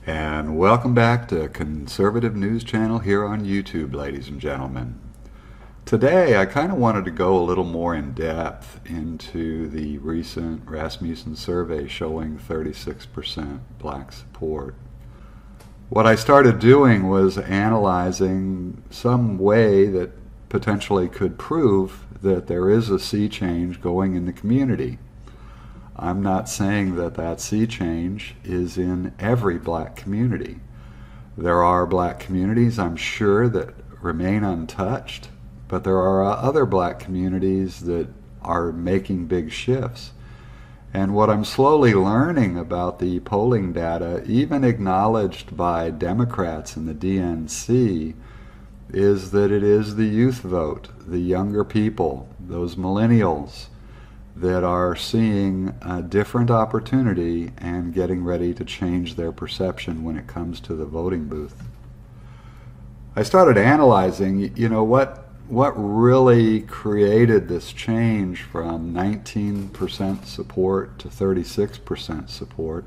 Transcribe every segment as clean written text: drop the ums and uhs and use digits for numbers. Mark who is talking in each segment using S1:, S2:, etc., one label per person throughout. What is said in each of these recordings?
S1: And welcome back to Conservative News Channel here on YouTube, ladies and gentlemen. Today I kind of wanted to go a little more in depth into the recent Rasmussen survey showing 36% black support. What I started doing was analyzing some way that potentially could prove that there is a sea change going in the community. I'm not saying that that sea change is in every black community. There are black communities, I'm sure, that remain untouched, but there are other black communities that are making big shifts. And what I'm slowly learning about the polling data, even acknowledged by Democrats in the DNC, is that it is the youth vote, the younger people, those millennials, that are seeing a different opportunity and getting ready to change their perception when it comes to the voting booth. I started analyzing, what really created this change from 19% support to 36% support.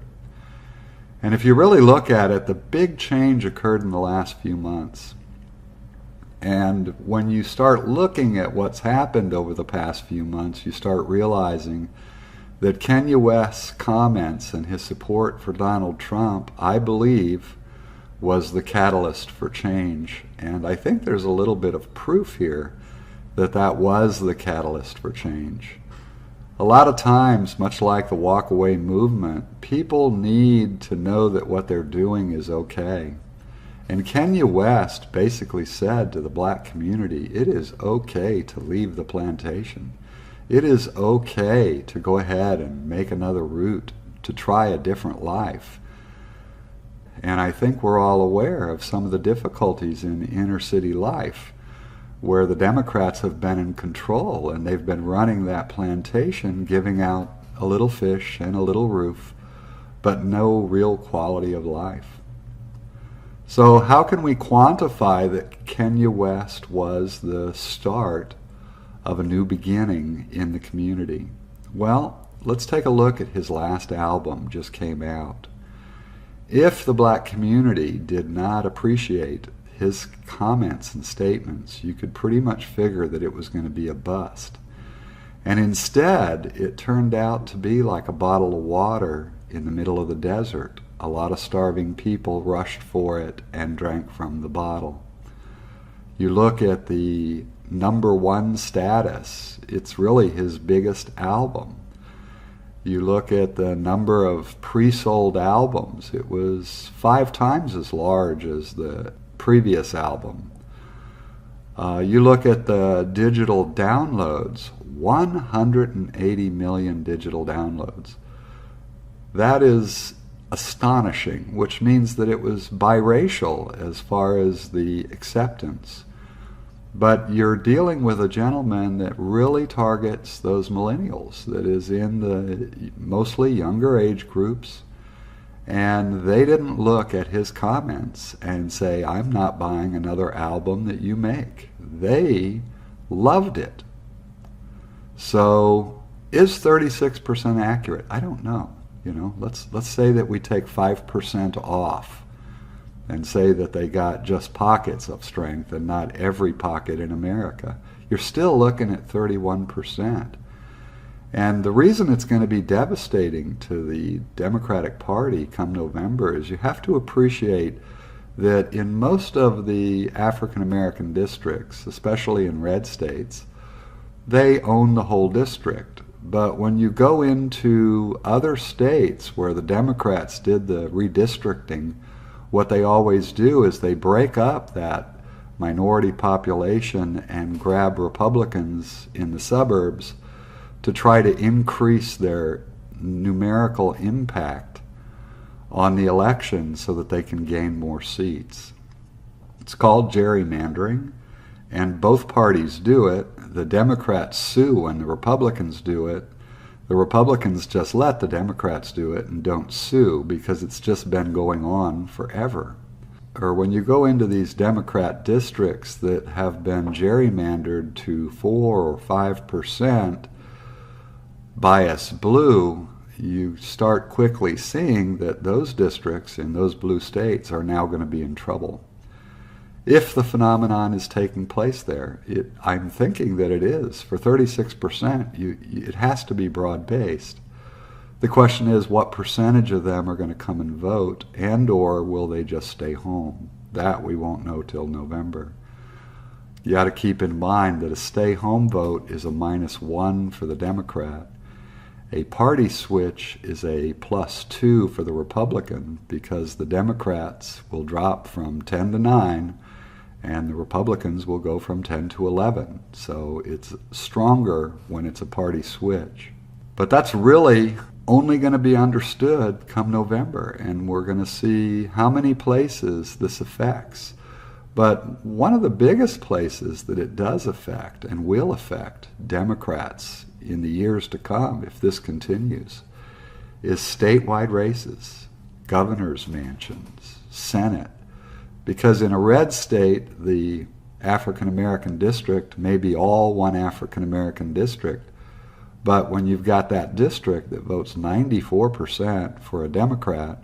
S1: And if you really look at it, the big change occurred in the last few months. And when you start looking at what's happened over the past few months, you start realizing that Kanye West's comments and his support for Donald Trump, I believe, was the catalyst for change. And I think there's a little bit of proof here that that was the catalyst for change. A lot of times, much like the walk-away movement, people need to know that what they're doing is okay. And Kanye West basically said to the black community, it is okay to leave the plantation. It is okay to go ahead and make another route, to try a different life. And I think we're all aware of some of the difficulties in inner city life, where the Democrats have been in control and they've been running that plantation, giving out a little fish and a little roof, but no real quality of life. So how can we quantify that Kanye West was the start of a new beginning in the community? Well, let's take a look at his last album, just came out. If the black community did not appreciate his comments and statements, you could pretty much figure that it was going to be a bust. And instead, it turned out to be like a bottle of water in the middle of the desert. A lot of starving people rushed for it and drank from the bottle. You look at the #1 status, it's really his biggest album. You look at the number of pre-sold albums, it was 5 times as large as the previous album. You look at the digital downloads, 180 million digital downloads. That is astonishing, which means that it was biracial as far as the acceptance. But you're dealing with a gentleman that really targets those millennials, that is in the mostly younger age groups, and they didn't look at his comments and say, I'm not buying another album that you make. They loved it. So is 36% accurate? I don't know. Let's say that we take 5% off and say that they got just pockets of strength and not every pocket in America. You're still looking at 31%. And the reason it's going to be devastating to the Democratic Party come November is you have to appreciate that in most of the African American districts, especially in red states, they own the whole district. But when you go into other states where the Democrats did the redistricting, what they always do is they break up that minority population and grab Republicans in the suburbs to try to increase their numerical impact on the election so that they can gain more seats. It's called gerrymandering, and both parties do it. The Democrats sue when the Republicans do it. The Republicans just let the Democrats do it and don't sue because it's just been going on forever. Or when you go into these Democrat districts that have been gerrymandered to 4 or 5% bias blue, you start quickly seeing that those districts in those blue states are now going to be in trouble. If the phenomenon is taking place there, I'm thinking that it is. For 36%, it has to be broad-based. The question is, what percentage of them are going to come and vote, and or will they just stay home? That we won't know till November. You got to keep in mind that a stay-home vote is a -1 for the Democrat. A party switch is a +2 for the Republican, because the Democrats will drop from 10 to 9, and the Republicans will go from 10 to 11. So it's stronger when it's a party switch. But that's really only going to be understood come November, and we're going to see how many places this affects. But one of the biggest places that it does affect and will affect Democrats in the years to come, if this continues, is statewide races, governor's mansions, Senate. Because in a red state, the African-American district may be all one African-American district, but when you've got that district that votes 94% for a Democrat,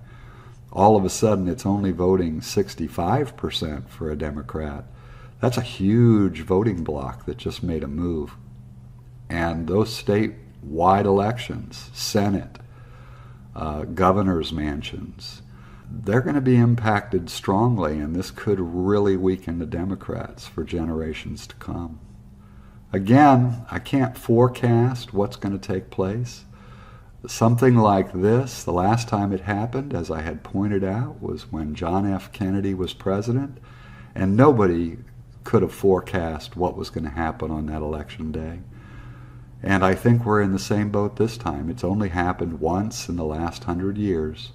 S1: all of a sudden it's only voting 65% for a Democrat. That's a huge voting bloc that just made a move. And those statewide elections, Senate, governor's mansions, they're going to be impacted strongly, and this could really weaken the Democrats for generations to come. Again, I can't forecast what's going to take place. Something like this, the last time it happened, as I had pointed out, was when John F. Kennedy was president, and nobody could have forecast what was going to happen on that election day. And I think we're in the same boat this time. It's only happened once in the last 100 years,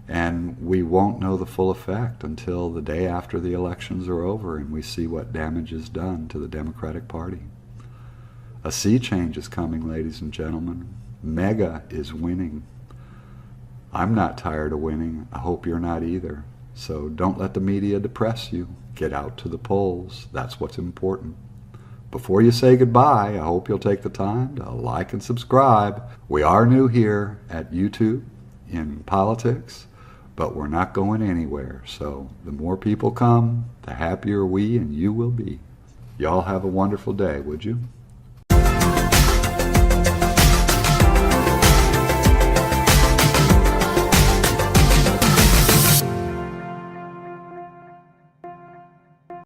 S1: and we won't know the full effect until the day after the elections are over and we see what damage is done to the Democratic Party. A sea change is coming, ladies and gentlemen. MAGA is winning. I'm not tired of winning. I hope you're not either. So don't let the media depress you. Get out to the polls. That's what's important. Before you say goodbye, I hope you'll take the time to like and subscribe. We are new here at YouTube in politics, but we're not going anywhere. So the more people come, the happier we and you will be. Y'all have a wonderful day, would you?